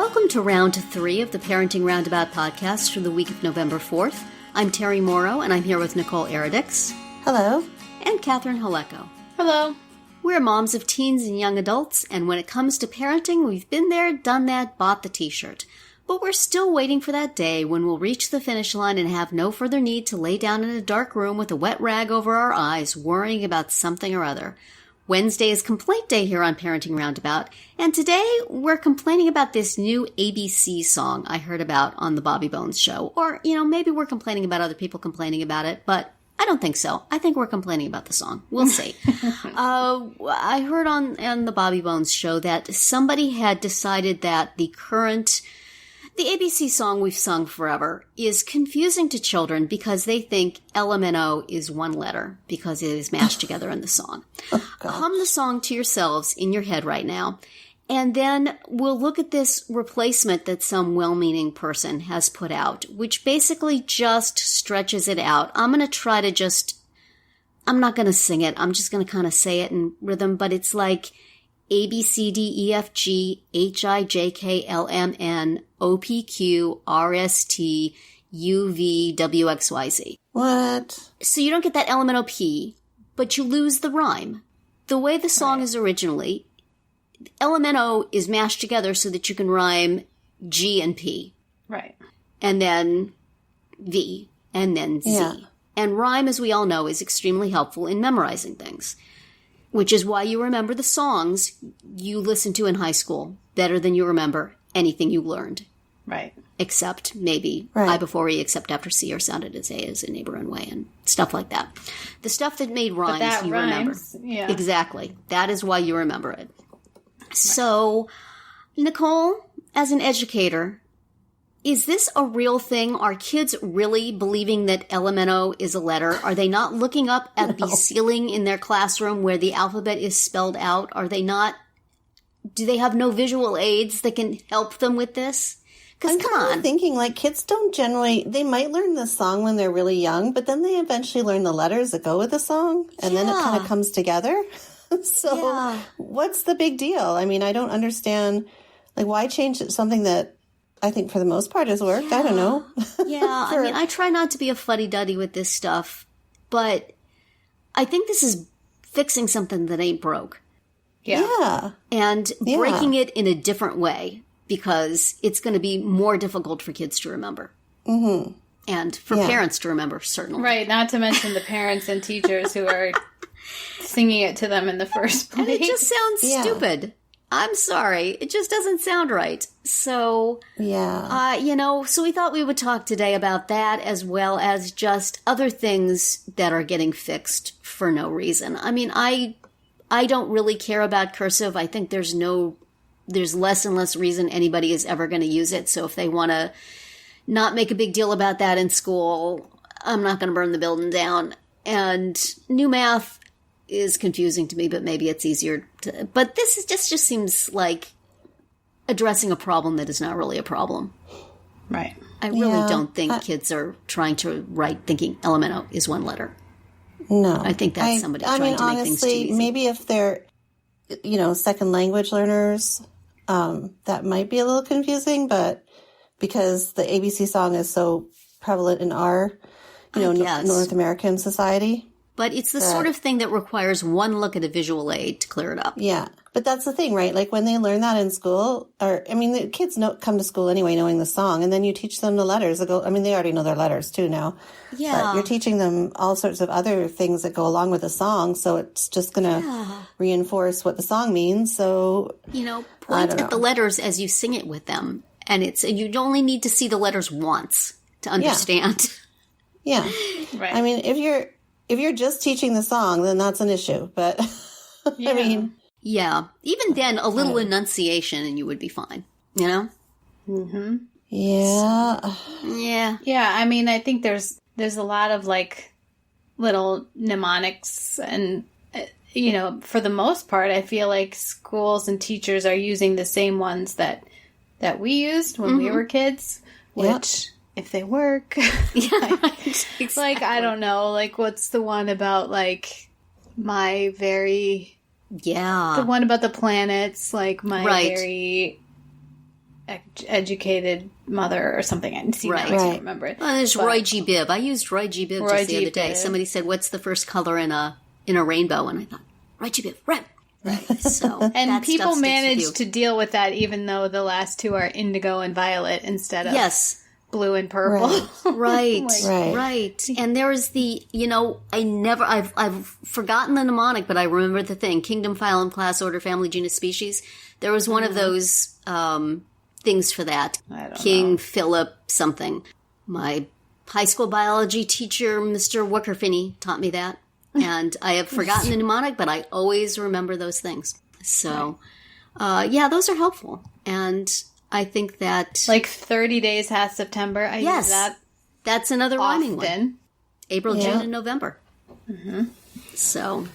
Welcome to round 3 of the Parenting Roundabout podcast for the week of November 4th. I'm Terry Morrow, and I'm here with Nicole Eridix. Hello. And Catherine Haleko. Hello. We're moms of teens and young adults, and when it comes to parenting, we've been there, done that, bought the t-shirt. But we're still waiting for that day when we'll reach the finish line and have no further need to lay down in a dark room with a wet rag over our eyes, worrying about something or other. Wednesday is Complaint Day here on Parenting Roundabout, and today we're complaining about this new ABC song I heard about on the Bobby Bones show. Or, maybe we're complaining about other people complaining about it, but I don't think so. I think we're complaining about the song. We'll see. I heard on the Bobby Bones show that somebody had decided that the ABC song we've sung forever is confusing to children because they think LMNO is one letter because it is mashed together in the song. Hum the song to yourselves in your head right now, and then we'll look at this replacement that some well-meaning person has put out, which basically just stretches it out. I'm going to try to I'm not going to sing it. I'm just going to kind of say it in rhythm, but it's like A, B, C, D, E, F, G, H, I, J, K, L, M, N, O, P, Q, R, S, T, U, V, W, X, Y, Z. What? So you don't get that LMNOP, but you lose the rhyme. The way the song is originally, LMNO is mashed together so that you can rhyme G and P. Right. And then V, and then Z. Yeah. And rhyme, as we all know, is extremely helpful in memorizing things. Which is why you remember the songs you listened to in high school better than you remember anything you learned. Right. Except maybe I before E, except after C, or sounded as A as a neighbor and way, and stuff like that. The stuff that made rhymes, you remember. Yeah. Exactly. That is why you remember it. Right. So, Nicole, as an educator, is this a real thing? Are kids really believing that LMNO is a letter? Are they not looking up at the ceiling in their classroom where the alphabet is spelled out? Do they have no visual aids that can help them with this? Because come on. I'm thinking, kids don't generally, they might learn the song when they're really young, but then they eventually learn the letters that go with the song, and then it kind of comes together. So what's the big deal? I mean, I don't understand, why change something that I think for the most part has worked? I don't know. Yeah, I try not to be a fuddy-duddy with this stuff, but I think this is fixing something that ain't broke. Yeah. And breaking it in a different way because it's going to be more difficult for kids to remember. Mm-hmm. And for parents to remember, certainly. Right, not to mention the parents and teachers who are singing it to them in the first place. And it just sounds stupid. I'm sorry. It just doesn't sound right. So, so we thought we would talk today about that as well as just other things that are getting fixed for no reason. I mean, I don't really care about Cursive. I think there's less and less reason anybody is ever going to use it. So if they want to not make a big deal about that in school, I'm not going to burn the building down. And new math is confusing to me, but maybe it's easier to, but this is just seems like addressing a problem that is not really a problem. Right. I really don't think kids are trying to write thinking LMNO is one letter. No. I think that's somebody trying to make things too easy. Maybe if they're, second language learners, that might be a little confusing, but because the ABC song is so prevalent in our, North American society. But it's the sort of thing that requires one look at a visual aid to clear it up. Yeah. But that's the thing, right? When they learn that in school, the kids come to school anyway knowing the song, and then you teach them the letters that go, they already know their letters too now. Yeah. But you're teaching them all sorts of other things that go along with the song, so it's just going to reinforce what the song means. So, point at the letters as you sing it with them, and you only need to see the letters once to understand. Yeah. Right. I mean, if you're just teaching the song, then that's an issue. But, Yeah. Even then, a little enunciation and you would be fine, Mm-hmm. Yeah. Yeah. Yeah, I think there's a lot of, little mnemonics and, for the most part, I feel like schools and teachers are using the same ones that we used when we were kids, which... If they work. Exactly. I don't know, what's the one about, my very... Yeah. The one about the planets, my very... educated mother or something. I see Right. now, I can't remember it. Well, there's Roy G. Biv. I used Roy G. Biv just the other day. Biv. Somebody said, "What's the first color in a rainbow?" And I thought, Roy G. Biv, red. Right. So, and that people stuff sticks with manage you. to deal with that, even though the last two are indigo and violet instead of blue and purple. Right. Right. Right. And there was I've forgotten the mnemonic, but I remember the thing: kingdom, phylum, class, order, family, genus, species. There was one of those things for that. I don't King know. Philip something. My high school biology teacher, Mr. Wookerfinney, taught me that. And I have forgotten the mnemonic, but I always remember those things. So, those are helpful. And I think that... Like 30 days past September. I use that. That's another rhyming one. Often. April, June, and November. Mm-hmm. So,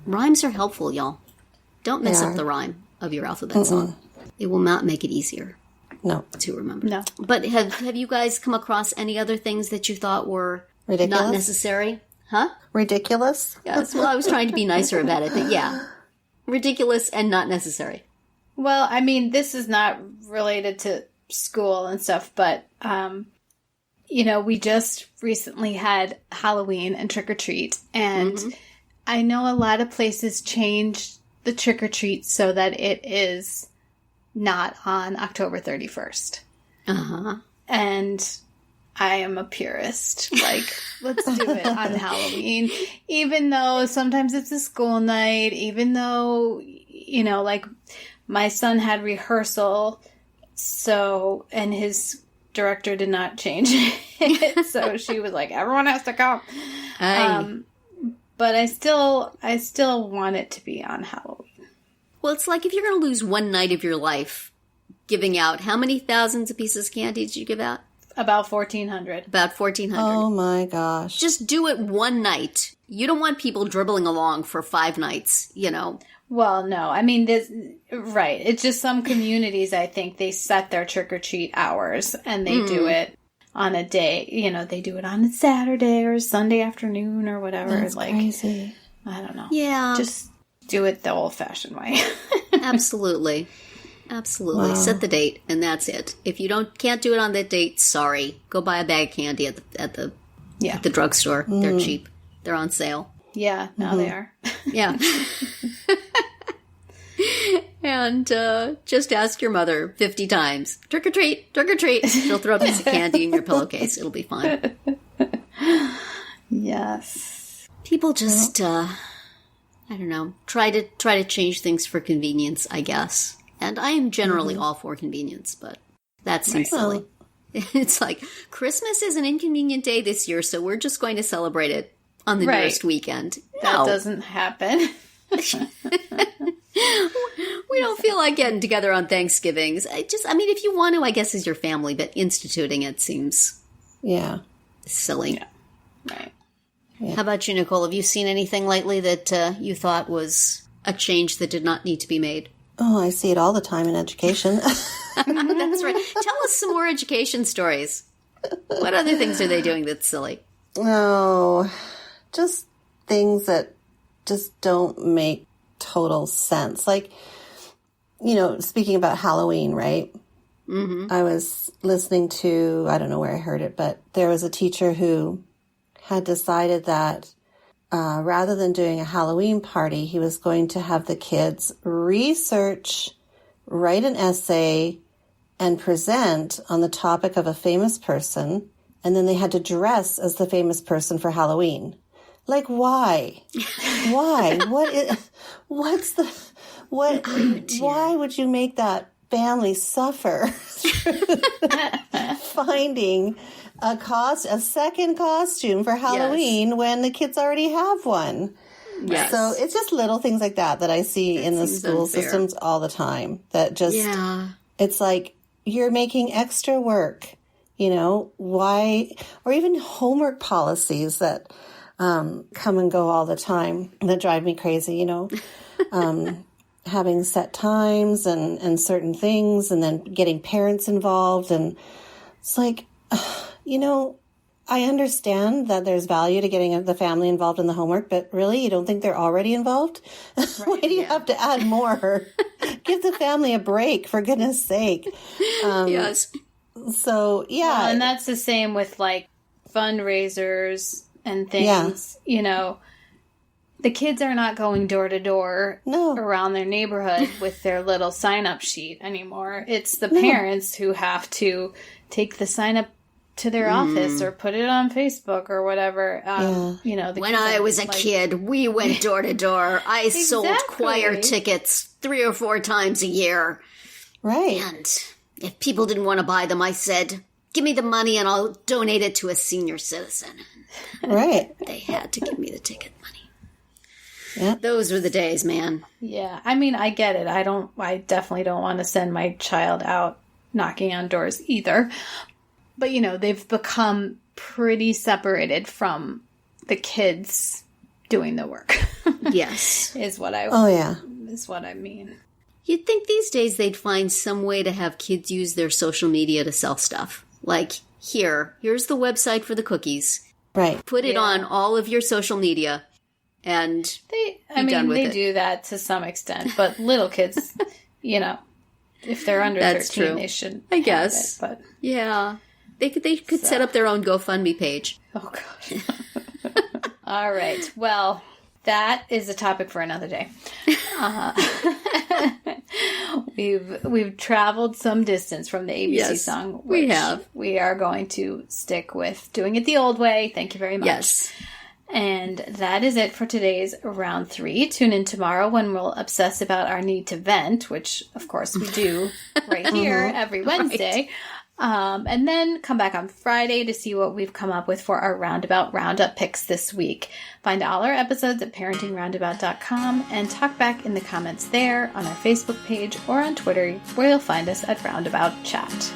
rhymes are helpful, y'all. Don't mess up the rhyme of your alphabet song. It will not make it easier to remember. No. But have you guys come across any other things that you thought were Ridiculous? not necessary? Huh? Ridiculous? Yes. Well, I was trying to be nicer about it, but yeah. Ridiculous and not necessary. Well, I mean, this is not related to school and stuff, but, we just recently had Halloween and trick-or-treat, and I know a lot of places changed the trick-or-treat so that it is not on October 31st. Uh-huh. And I am a purist. Like, let's do it on Halloween. Even though sometimes it's a school night, even though, like my son had rehearsal, and his director did not change it. So she was like, everyone has to come. But I still want it to be on Halloween. Well, it's like if you're going to lose one night of your life giving out, how many thousands of pieces of candy did you give out? About 1,400. About 1,400. Oh my gosh. Just do it one night. You don't want people dribbling along for 5 nights, Well, no. I mean, right. It's just some communities, I think, they set their trick-or-treat hours and they do it on a day. They do it on a Saturday or Sunday afternoon or whatever. That's crazy. I don't know. Yeah. Just do it the old-fashioned way. Absolutely. Absolutely. Wow. Set the date, and that's it. If you can't do it on that date, sorry. Go buy a bag of candy at the drugstore. They're cheap. They're on sale. Yeah, now they are. Yeah. And just ask your mother 50 times, trick or treat, trick or treat. She'll throw a piece of candy in your pillowcase. It'll be fine. Yes. People just, I don't know, try to change things for convenience, I guess. And I am generally all for convenience, but that seems silly. It's like, Christmas is an inconvenient day this year, so we're just going to celebrate it on the nearest weekend. That doesn't happen. We don't feel like getting together on Thanksgivings. If you want to, I guess, as your family, but instituting it seems silly. Yeah. Right. Yeah. How about you, Nicole? Have you seen anything lately that you thought was a change that did not need to be made? Oh, I see it all the time in education. That's right. Tell us some more education stories. What other things are they doing that's silly? Oh, just things that just don't make total sense. Like, speaking about Halloween, right? Mm-hmm. I was listening to, I don't know where I heard it, but there was a teacher who had decided that rather than doing a Halloween party, he was going to have the kids research, write an essay, and present on the topic of a famous person, and then they had to dress as the famous person for Halloween. Like, why? Why? Why would you make that family suffer finding a second costume for Halloween when the kids already have one? Yes. So it's just little things like that I see in the school systems all the time that just, it's like, you're making extra work, why, or even homework policies that come and go all the time that drive me crazy, having set times and certain things and then getting parents involved. And it's like, I understand that there's value to getting the family involved in the homework, but really, you don't think they're already involved? Right, why do you have to add more? Get Give the family a break, for goodness sake. Yes. So, yeah. Well, and that's the same with like fundraisers and things. The kids are not going door to door around their neighborhood with their little sign-up sheet anymore. It's the parents who have to take the sign-up to their office or put it on Facebook or whatever. When I was a kid, we went door to door. I sold choir tickets 3 or 4 times a year. Right. And if people didn't want to buy them, I said, give me the money and I'll donate it to a senior citizen. Right. They had to give me the ticket money. Yeah. Those were the days, man. Yeah. I mean, I get it. I definitely don't want to send my child out knocking on doors either. But, they've become pretty separated from the kids doing the work. Yes. Is what I mean. You'd think these days they'd find some way to have kids use their social media to sell stuff. Like, here's the website for the cookies. Right. Put it on all of your social media. And they do that to some extent, but little kids, if they're under 13, they should. I guess. But yeah, they could set up their own GoFundMe page. Oh gosh. All right. Well, that is a topic for another day. We've traveled some distance from the ABC song. Which we have. We are going to stick with doing it the old way. Thank you very much. Yes. And that is it for today's round 3. Tune in tomorrow when we'll obsess about our need to vent, which, of course, we do right here every Wednesday. Right. And then come back on Friday to see what we've come up with for our Roundup picks this week. Find all our episodes at parentingroundabout.com and talk back in the comments there, on our Facebook page, or on Twitter, where you'll find us at Roundabout Chat.